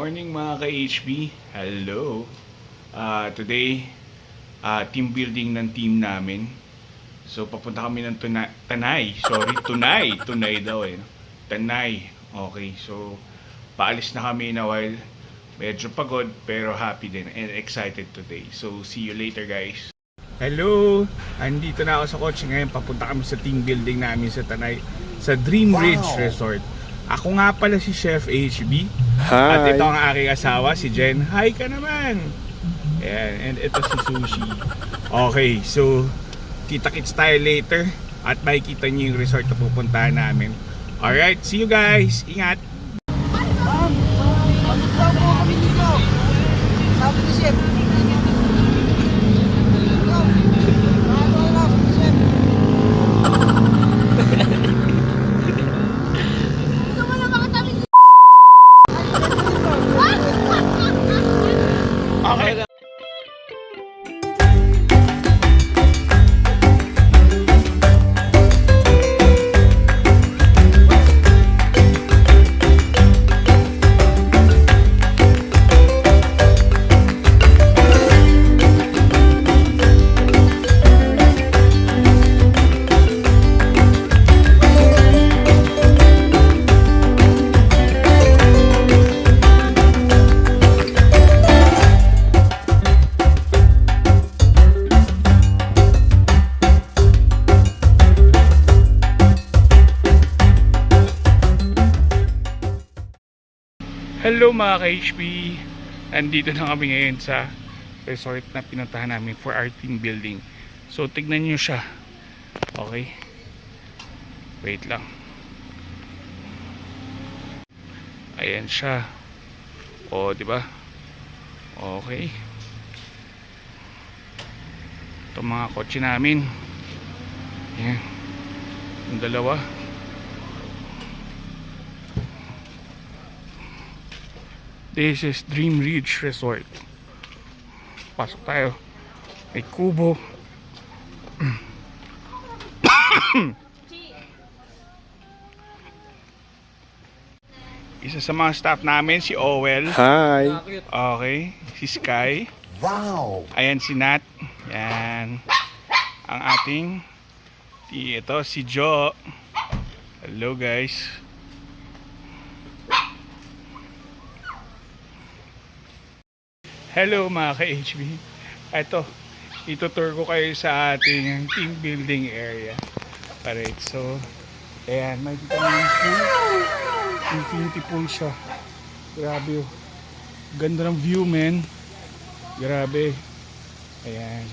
morning mga ka-HB. Hello. Today, team building ng team namin. So, papunta kami ng Tanay. Sorry, Tunay. Tunay daw eh. Tanay. Okay, so, paalis na kami in a while. Medyo pagod, pero happy din and excited today. So, see you later guys. Hello! Andito na ako sa kotse ngayon. Papunta kami sa team building namin sa Tanay. Sa Dream Ridge Resort. Ako nga pala si Chef HB. Hi. At ito ang aking asawa, si Jen. Hi ka naman! Ayan, and ito si Sushi. Okay, so kita-kits tayo later. At makikita niyo yung resort na pupuntahan namin. Alright, see you guys! Ingat! Sabi ni Chef. Okay. Hello mga ka-HB. Andito na kami ngayon sa resort na pinuntahan namin for our team building. So tignan nyo siya. Okay. Wait lang. Ayan siya. O, di ba? Okay. Ito mga kotse namin. Ayan. Yung dalawa. This is Dream Ridge Resort. Pasok tayo. May kubo. Isa sa mga staff namin, si Owel. Hi. Okay. Si Sky. Wow. Ayan si Nat. Yan. Ang ating ito si Jo. Hello guys. Hello mga ka-HB. Ito, itutour ko kayo sa ating team building area. Alright, so ayan, makikita nyo yung pool. Infinity pool siya. Grabe oh. Ganda ng view, man. Grabe. Ayan.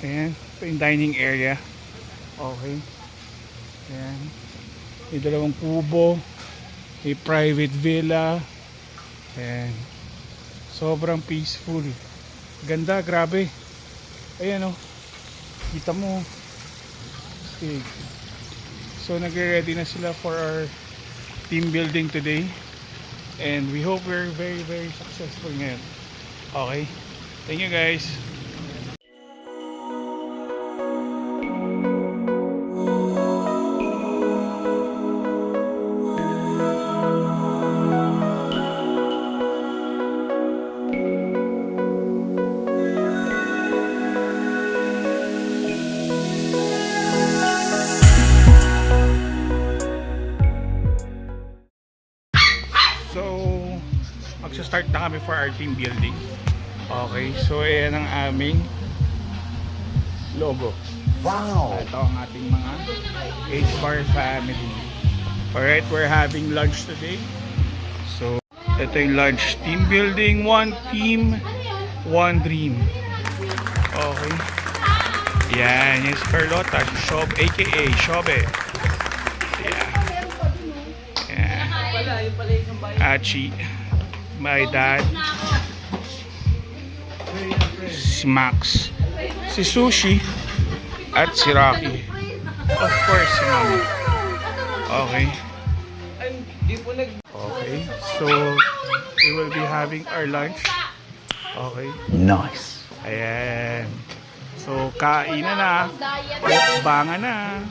Ayan, ito yung dining area. Okay. Ayan. May dalawang kubo. May private villa. Ayan. Sobrang peaceful. Ganda, grabe. Ayan o. Kita mo. Okay. So nagre-ready na sila for our team building today. And we hope we're very successful ngayon. Okay. Thank you guys. Magsa-start na kami for our team building. Okay, so ayan ang aming logo. Wow. Ito ang ating mga H-Bar family. Alright, we're having lunch today. So, ito yung lunch. Team building, one team, one dream. Okay. Yan, yung si Carlota, si Shob, aka Shobe. Yeah. Yeah. Achi. My dad, si Max, si Sushi, at si Rocky. Of course, si Mama. Okay. Okay, so we will be having our lunch. Okay. Nice. Ayan. So, kainan na. Mukbangan na.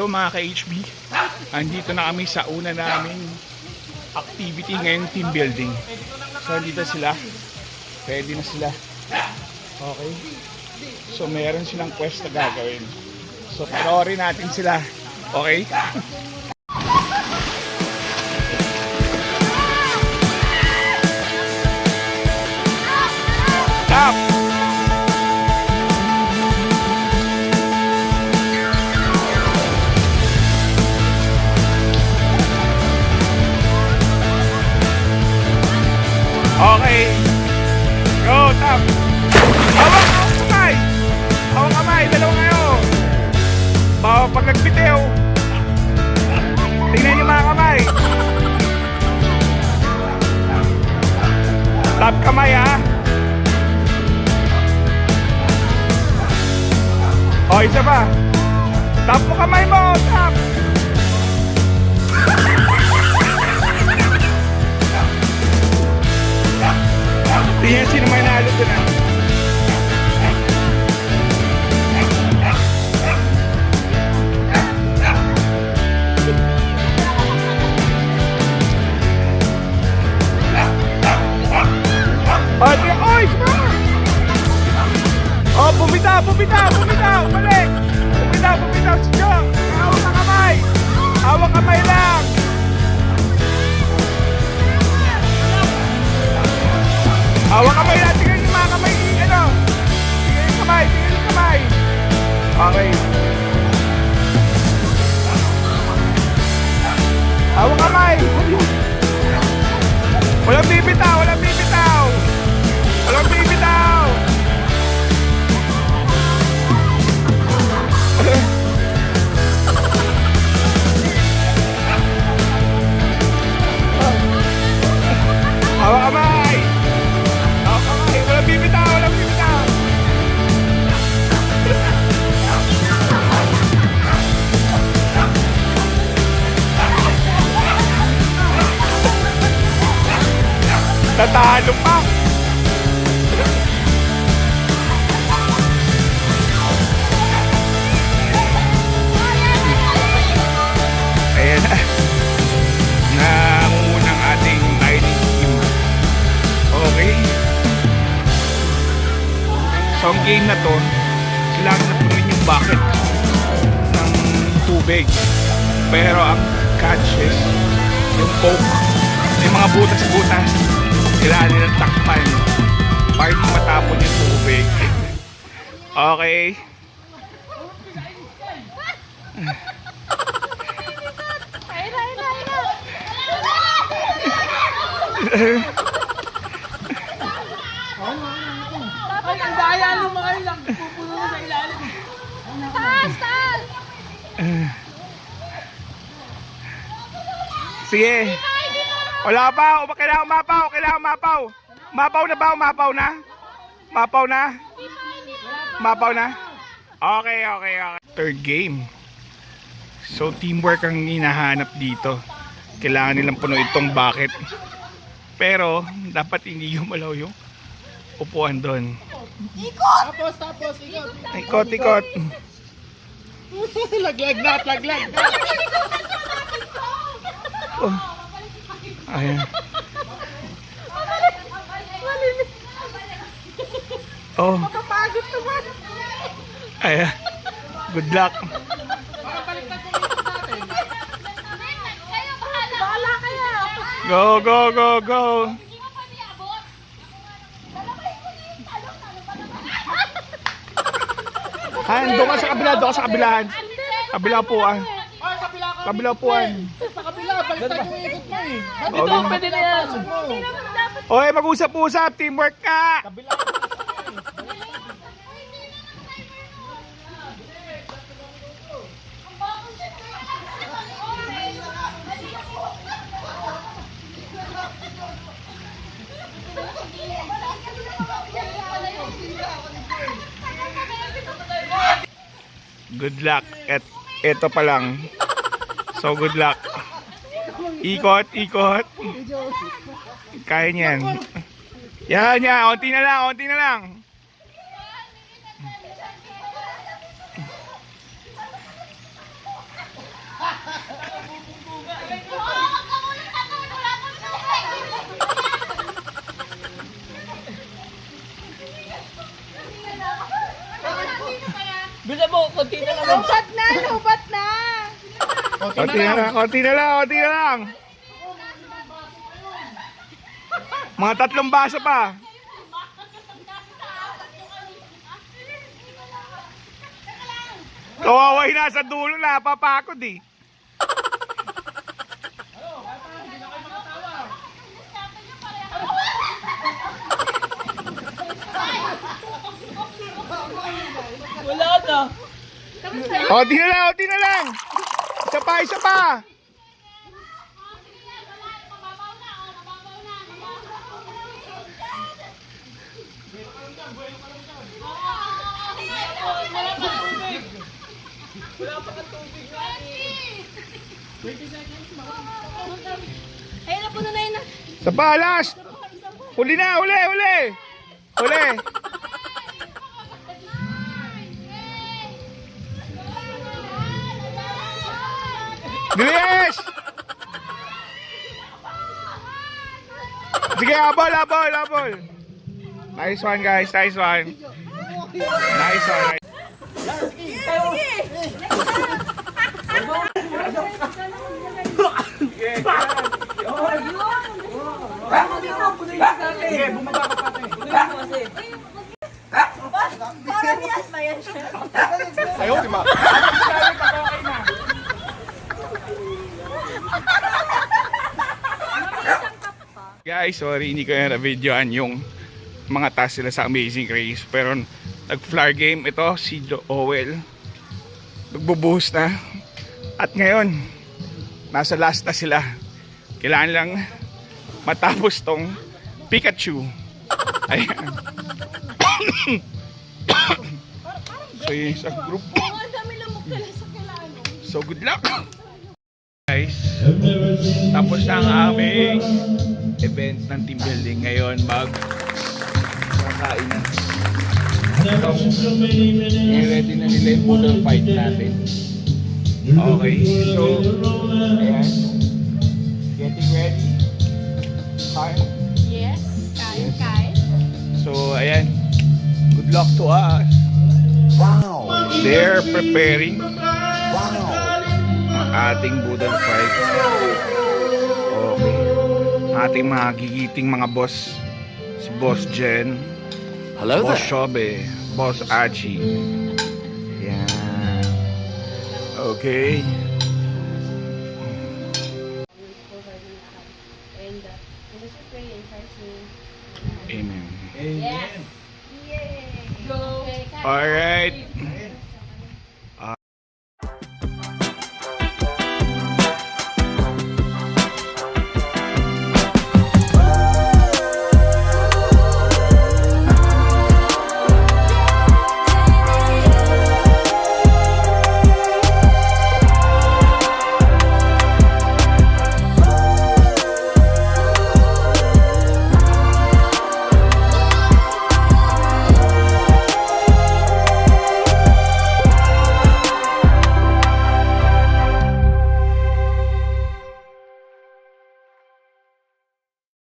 mga ka-HB, andito na kami sa una naming activity ngayong team building. So andito sila, ready na sila. Okay, so meron silang quest na gagawin. So panoorin natin sila. Okay? Stop! Okay. Go, tap. Hawak kamay. Hawak kamay. Dalawa kayo. Pag nagbitiw. Tingnan niyo mga kamay. Tap kamay ha. O, isa pa. Tap mo kamay mo. Tap. Tingnan sino may nalo doon ah. Oy, smart! Oh, bumitaw! Balik! Bumitaw si Joe! Hawak ka kamay! Hawak kamay lang! Hawak kamay lang! Tingnan yung mga kamay! Ano? Tingnan yung kamay! Okay. Hawak kamay! Walang bibitaw! Hawak kamay! Walang bibitaw! Tatalo pa! Ayan na. Nangungunang ating riding team. Okay. So ang game na to, kailangan na punuin yung bucket ng tubig. Pero ang catch is yung poke, yung mga butas-butas, kailangan nilang takpan para hindi matapon yung tubig. Okay. Dapat ang daya ng mga ilang pupuno sa ilalim. Taas! Sige. Wala pa. Kailangan umapaw. Umapaw na? Okay. Third game. So teamwork ang hinahanap dito. Kailangan nilang punuin itong bucket. Pero dapat hindi gumalaw yung upuan doon. Tapos, Ikot. Laglag. Oh. Ayan. Oh. Kapagod naman. Ayan. Good luck. Bahala kaya. Go. Doon ka sa kabilaan. Kabila upuan. Kabila upuan. Sa kabila, baliktad yung ikot mo eh. Dito, pwede na yan. Oy, mag-usap-usap. Teamwork ka. Good luck. Ito pa lang. So good luck. Ikot. Kaya niyan. Yan. Unti na lang. Bisa mo, konti na lang. Lubat na, lubat na. Konti na lang, konti na lang, konti na lang. Mga 3 baso pa. Kawaway nasa dulo na, papakod eh. Wala na. Konti na lang, konti na lang. Isa pa, isa pa. Ayun na, puno na yun. Sa pa, last. Huli na, huli, huli. Huli. Bilis! Sige, abol, abol, abol. Nice one, guys. Nice one. Nice one. Sige, bumaba ka pa. Parang yes ba yan siya? Ayaw, di ba? Guys, sorry hindi ko na-videoan yung mga task sila sa Amazing Race. Pero nag-floor game ito, si Joel. Nagbubuhos na. At ngayon, nasa last na sila. Kailangan lang matapos tong Pikachu. Ayan. So yung isang group. Ang dami lamok pala sa kailangan. So good luck! Guys, tapos na ang aming event ng team building. Ngayon kakain na. I-ready na nila yung poodle fight natin. Okay, so ayan. Getting ready. Kain. Yes, kain, kain. So ayan. Good luck to us. Wow. They're preparing Wow. ang ating poodle fight. Okay. Ating mga gigiting mga boss. Si Boss Jen, Hello Boss there. Shobe, Boss Achi. Yan. Okay. And just pray in Christ's name. Amen. Yes. Yay. Go. Okay, kain. Alright.